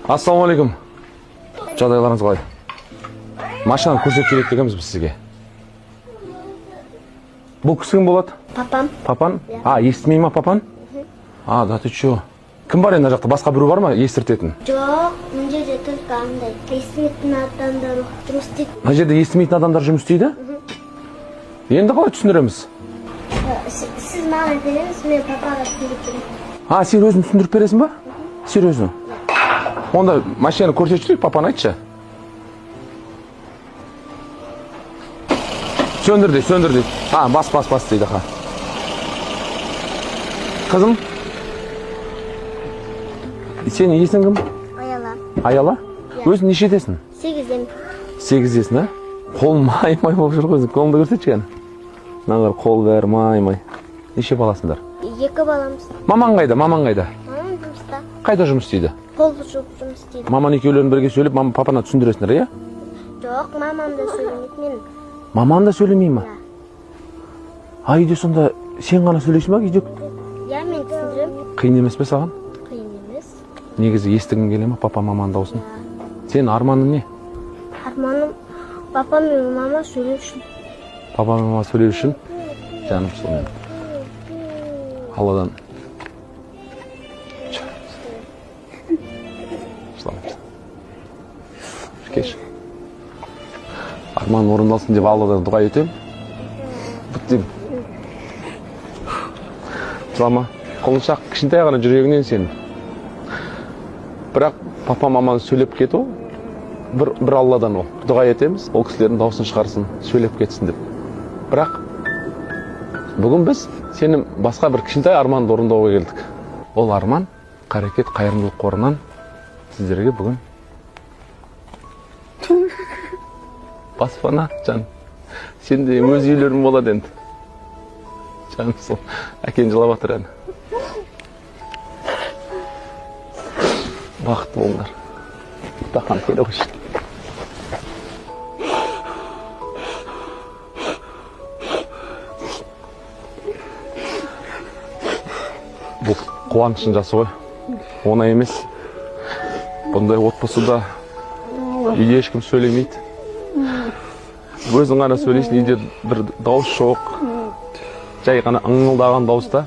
Ассалаумағалейкум. Жағдайларыңыз қалай? Машинаны көрсетіп керек дегенбіз біз сізге. Бұл кісі кім болады? Папам. Папан? Естімей ма папан? Да ты чё? Кім бар енді жақта? Басқа біреу бар ма естіртетін? Жоқ, мына жерде только андай естімейтін адамдар жұмыс істейді. Мына жерде естімейтін адамдар жұмыс істейді? Енді қалай түсіндіреміз? Сіз маған беріңіз, мен папаға түсіндіріп беремін. Сен өзің түсіндіріп бересің ба? Серьезно? Онда машинаны көрсетіп жүрейік, папаны айтшы. Söndür дейді. Бас дейді. Қызым, сен есің кім? Аяла. Аяла? Өзің нешедесің? 8-ден. 8-десің, а? Қолың май болып жүр ғой, қолыңды көрсетші кәні. Мынағар қол бәрі май. Неше баласыңдар? 2 баламыз. Маман қайда? Мамам жұмыста. Қайда жұмыс істейді? Қол жуып жұмыс істейді. Маман екеулерін бірге сөйлеп, папана түсіндіресіңдер, иә? Жоқ, мамам да сөйлемейді мен. Маман да сөйлемей ма? Үйде сонда сен ғана сөйлейсің ба үйде? Мен түсіндірем. Қиын емес пе саған? Қиын емес. Негізі естігің келе ма папа маман даусын? Сен арманың не? Арманым папа мен мама сөйлеу үшін. Папа мен мама сөйлеу үшін? Жаным сонымен. Алладан. Кеш. Арман орындалсын деп Алладан дұға етем. Бүттім. Жылама. Құлыншақ кішінтай ғана жүрегінен сен. Бірақ папа маманы сөйлеп кету, бір Алладан ол. Дұға етеміз, ол кісілердің даусын шығарсын, сөйлеп кетсін деп. Бірақ бүгін біз сенің басқа бір кішінтай арманды орындауға келдік. Ол арман Қарекет қайырымдылық қорынан сіздерге бүгін баспана, жан. Сенде өз үйлерің болады енді. Жаным сол, әкең жылап жатыр әні. Бақытты болыңдар. Таққан келе қойшы. Бұл қуанышын жасы ғой. Оңай емес. Бұндай отбасыда үйде ешкім сөйлемейді. Өзің ғана сөйлейсің, үйде бір дауыс жоқ. Жай ғана ыңылдаған дауыста.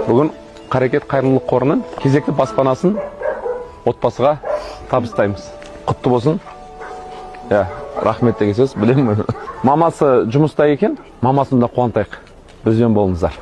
Бүгін Қарекет қайырымдылық қорының кезекті баспанасын отбасыға табыстаймыз. Құтты болсын. Рахмет деген сөз, білемін. Мамасы жұмыста екен, мамасын да қуантайық. Бізбен болыңыздар.